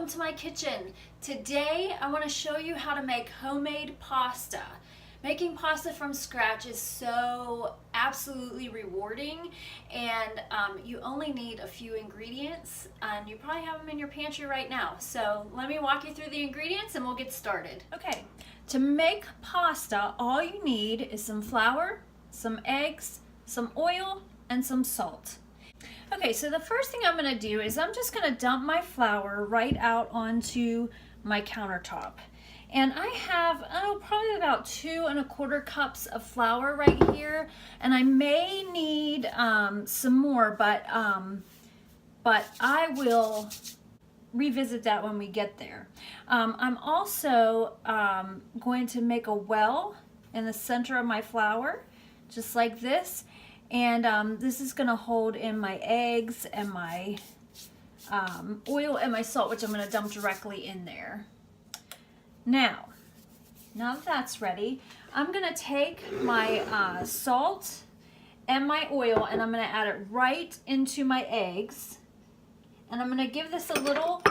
welcome to my kitchen. Today I want to show you how to make homemade pasta. Making pasta from scratch is so absolutely rewarding, and you only need a few ingredients, and you probably have them in your pantry right now. So let me walk you through the ingredients and we'll get started. Okay, to make pasta, all you need is some flour, some eggs, some oil, and some salt. Okay, so the first thing I'm going to do is I'm just going to dump my flour right out onto my countertop. And I have, probably about 2 1/4 cups of flour right here. And I may need some more, but I will revisit that when we get there. I'm also going to make a well in the center of my flour, just like this. And this is going to hold in my eggs and my oil and my salt, which I'm going to dump directly in there. Now that that's ready, I'm going to take my salt and my oil and I'm going to add it right into my eggs. And I'm going to give this a little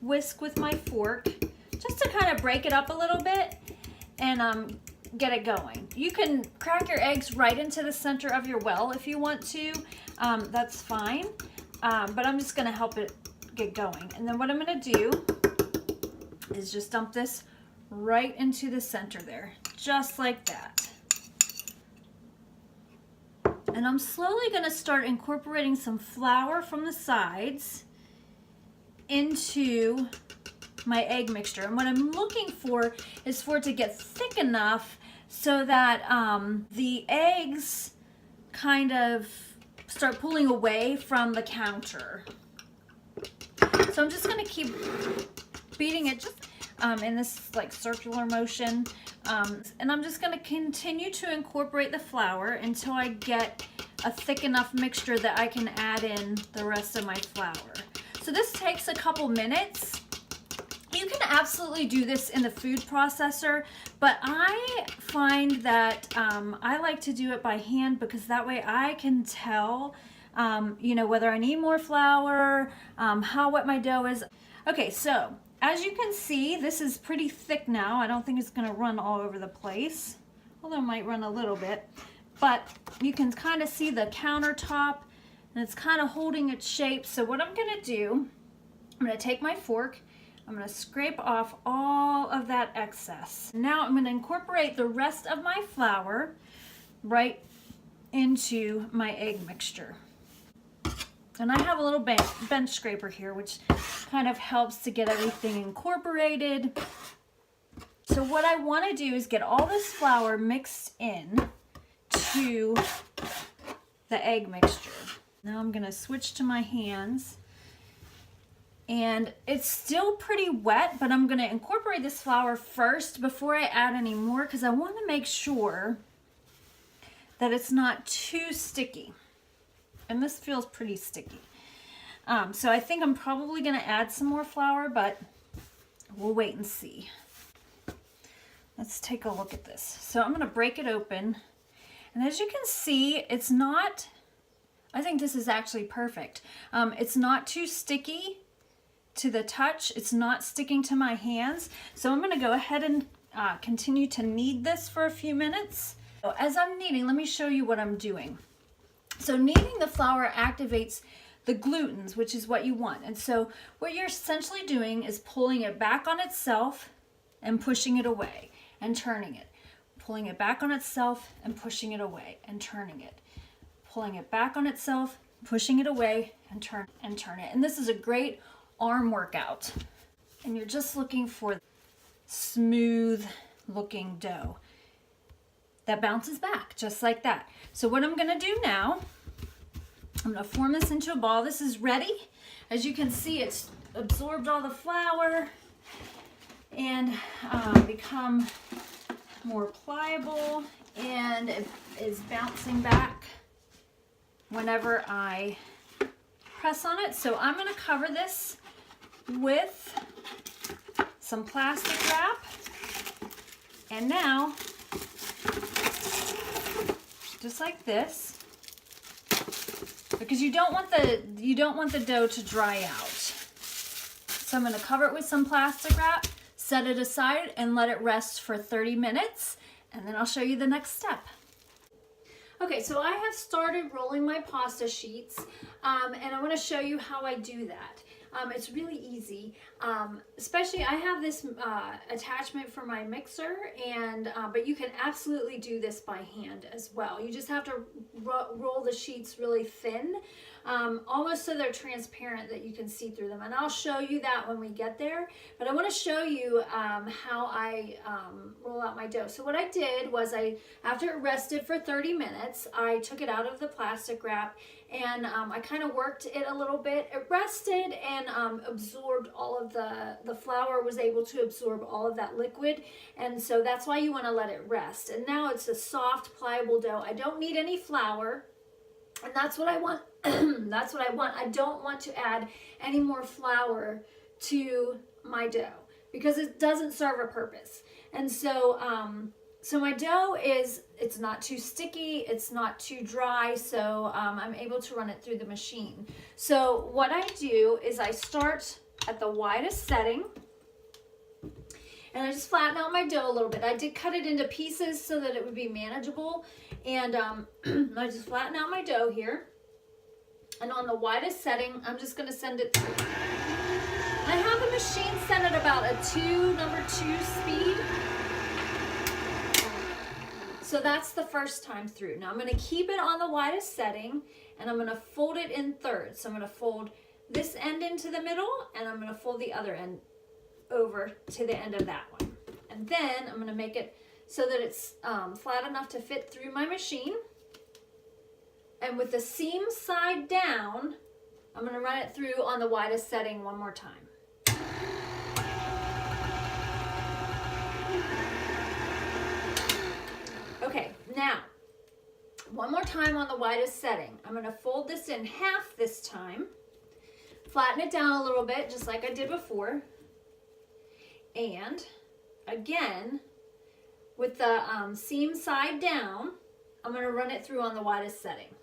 whisk with my fork just to kind of break it up a little bit and get it going. You can crack your eggs right into the center of your well if you want to. That's fine. But I'm just going to help it get going. And then what I'm going to do is just dump this right into the center there, just like that. And I'm slowly going to start incorporating some flour from the sides into my egg mixture. And what I'm looking for is for it to get thick enough so that the eggs kind of start pulling away from the counter. So I'm just going to keep beating it just in this like circular motion. And I'm just going to continue to incorporate the flour until I get a thick enough mixture that I can add in the rest of my flour. So this takes a couple minutes. You can absolutely do this in the food processor, but I find that I like to do it by hand because that way I can tell, whether I need more flour, how wet my dough is. Okay, so as you can see, this is pretty thick now. I don't think it's going to run all over the place, although it might run a little bit. But you can kind of see the countertop, and it's kind of holding its shape. So what I'm going to do, I'm going to take my fork, I'm going to scrape off all of that excess. Now I'm going to incorporate the rest of my flour right into my egg mixture. And I have a little bench scraper here, which kind of helps to get everything incorporated. So what I want to do is get all this flour mixed in to the egg mixture. Now I'm going to switch to my hands. And it's still pretty wet, but I'm going to incorporate this flour first before I add any more because I want to make sure that it's not too sticky. And this feels pretty sticky. So I think I'm probably going to add some more flour, but we'll wait and see. Let's take a look at this. So I'm going to break it open. And as you can see, it's not, I think this is actually perfect. It's not too sticky to the touch. It's not sticking to my hands. So I'm going to go ahead and continue to knead this for a few minutes. So as I'm kneading, let me show you what I'm doing. So kneading the flour activates the glutens, which is what you want. And so what you're essentially doing is pulling it back on itself and pushing it away and turning it. Pulling it back on itself and pushing it away and turning it. Pulling it back on itself, pushing it away and turn it. And this is a great arm workout. And you're just looking for smooth looking dough that bounces back just like that. So what I'm going to do now, I'm going to form this into a ball. This is ready. As you can see, it's absorbed all the flour and become more pliable, and it is bouncing back whenever I press on it. So I'm going to cover this with some plastic wrap, and now just like this, because you don't want the dough to dry out. So I'm going to cover it with some plastic wrap, set it aside, and let it rest for 30 minutes, and then I'll show you the next step. Okay, so I have started rolling my pasta sheets, and I want to show you how I do that. It's really easy, especially I have this attachment for my mixer, and but you can absolutely do this by hand as well. You just have to roll the sheets really thin, almost so they're transparent that you can see through them. And I'll show you that when we get there, but I want to show you how I roll out my dough. So what I did was after it rested for 30 minutes, I took it out of the plastic wrap, and I kind of worked it a little bit. It rested and absorbed all of the flour was able to absorb all of that liquid, and so that's why you want to let it rest. And now it's a soft, pliable dough. I don't need any flour, and that's what I want. That's what I want. I don't want to add any more flour to my dough because it doesn't serve a purpose. And so so my dough it's not too sticky, it's not too dry, so I'm able to run it through the machine. So what I do is I start at the widest setting, and I just flatten out my dough a little bit. I did cut it into pieces so that it would be manageable, and I just flatten out my dough here, and on the widest setting, I'm just gonna send it through. I have the machine set at about a number 2 speed. So that's the first time through. Now I'm going to keep it on the widest setting, and I'm going to fold it in thirds. So I'm going to fold this end into the middle, and I'm going to fold the other end over to the end of that one. And then I'm going to make it so that it's flat enough to fit through my machine. And with the seam side down, I'm going to run it through on the widest setting one more time. Okay, now, one more time on the widest setting. I'm going to fold this in half this time, flatten it down a little bit, just like I did before. And again, with the seam side down, I'm going to run it through on the widest setting.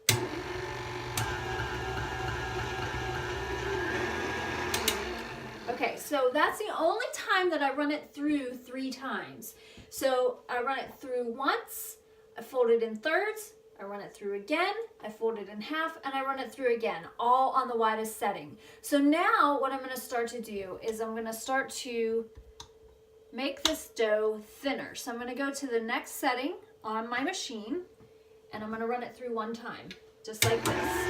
Okay, so that's the only time that I run it through 3 times. So I run it through once, I fold it in thirds, I run it through again, I fold it in half, and I run it through again, all on the widest setting. So now what I'm going to start to do is I'm going to start to make this dough thinner. So I'm going to go to the next setting on my machine, and I'm going to run it through one time, just like this.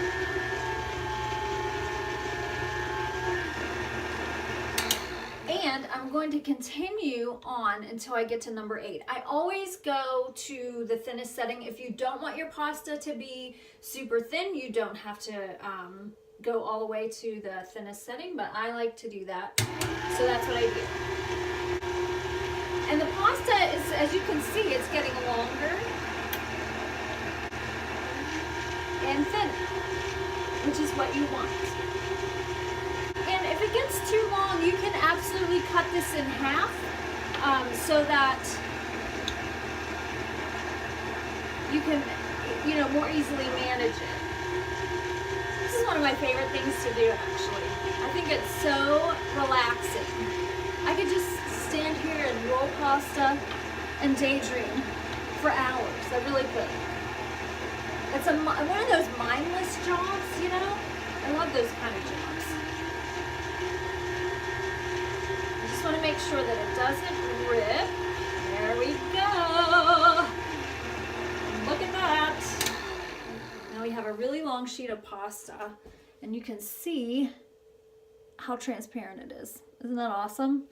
And I'm going to continue on until I get to number 8. I always go to the thinnest setting. If you don't want your pasta to be super thin, you don't have to go all the way to the thinnest setting, but I like to do that. So that's what I do. And the pasta is, as you can see, it's getting longer and thinner, which is what you want. And if it gets too long, you can absolutely cut this in half so that you can, more easily manage it. This is one of my favorite things to do, actually. I think it's so relaxing. I could just stand here and roll pasta and daydream for hours. I really could. It's one of those mindless jobs, I love those kind of jobs. Want to make sure that it doesn't rip. There we go. Look at that. Now we have a really long sheet of pasta, and you can see how transparent it is. Isn't that awesome?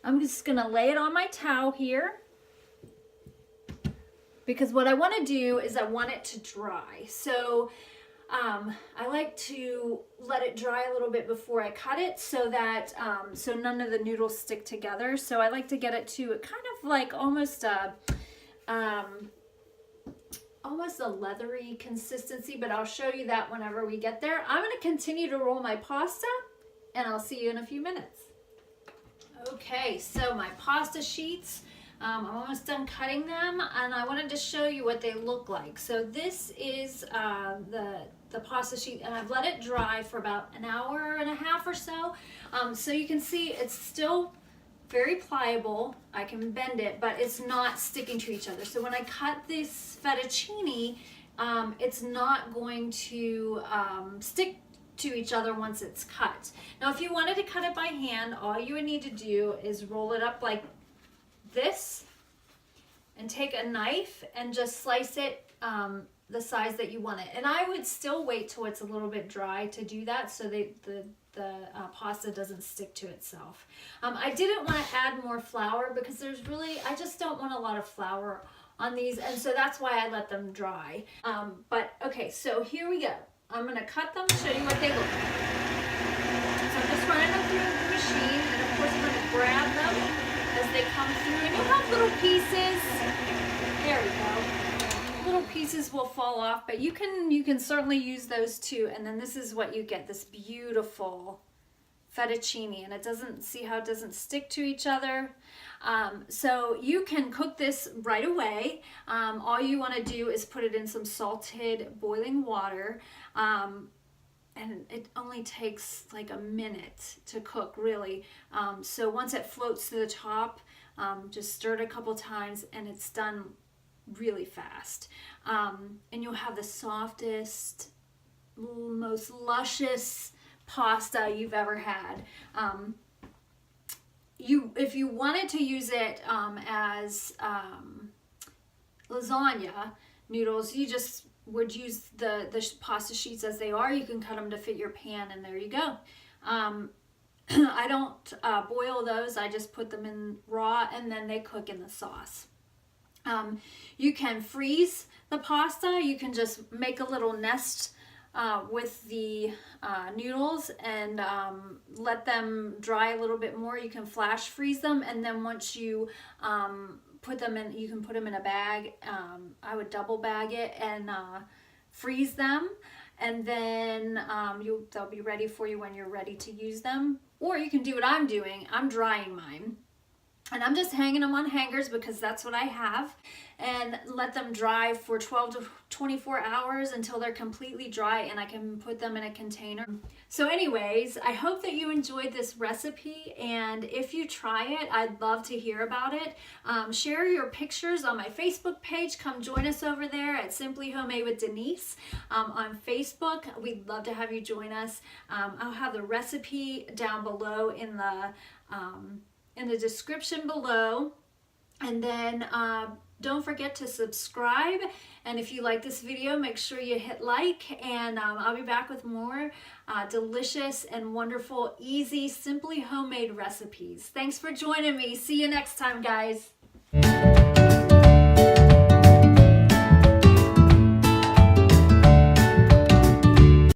I'm just going to lay it on my towel here, because what I want to do is I want it to dry. So I like to let it dry a little bit before I cut it so that so none of the noodles stick together. So I like to get it to kind of like almost a leathery consistency, but I'll show you that whenever we get there. I'm going to continue to roll my pasta, and I'll see you in a few minutes. Okay, so my pasta sheets, I'm almost done cutting them, and I wanted to show you what they look like. So this is the pasta sheet, and I've let it dry for about an hour and a half or so. So you can see it's still very pliable. I can bend it, but it's not sticking to each other. So when I cut this fettuccine, it's not going to stick to each other once it's cut. Now, if you wanted to cut it by hand, all you would need to do is roll it up like this and take a knife and just slice it the size that you want it. And I would still wait till it's a little bit dry to do that, so the pasta doesn't stick to itself. I didn't want to add more flour because I just don't want a lot of flour on these, and so that's why I let them dry. But okay, so here we go. I'm going to cut them and show you what they look like. So I'm just running them through the machine, and of course I'm going to grab them as they come through, and you'll have little pieces. There we go. Little pieces will fall off, but you can certainly use those too. And then this is what you get, this beautiful fettuccine, and see how it doesn't stick to each other. So you can cook this right away. All you want to do is put it in some salted boiling water, and it only takes like a minute to cook, really. So once it floats to the top, just stir it a couple times and it's done really fast. And you'll have the softest, most luscious pasta you've ever had. If you wanted to use it as lasagna noodles, you just would use the pasta sheets as they are. You can cut them to fit your pan, and there you go. I don't boil those. I just put them in raw, and then they cook in the sauce. You can freeze the pasta. You can just make a little nest with the noodles and let them dry a little bit more. You can flash freeze them, and then once you put them in, you can put them in a bag. I would double bag it and freeze them, and then they'll be ready for you when you're ready to use them. Or you can do what I'm doing. I'm drying mine, and I'm just hanging them on hangers because that's what I have, and let them dry for 12 to 24 hours until they're completely dry, and I can put them in a container. So anyways, I hope that you enjoyed this recipe, and if you try it, I'd love to hear about it. Share your pictures on my Facebook page. Come join us over there at Simply Homemade with Denise on Facebook. We'd love to have you join us. I'll have the recipe down below in the description below, and then don't forget to subscribe, and if you like this video, make sure you hit like, and I'll be back with more delicious and wonderful, easy, simply homemade recipes. Thanks for joining me. See you next time, guys.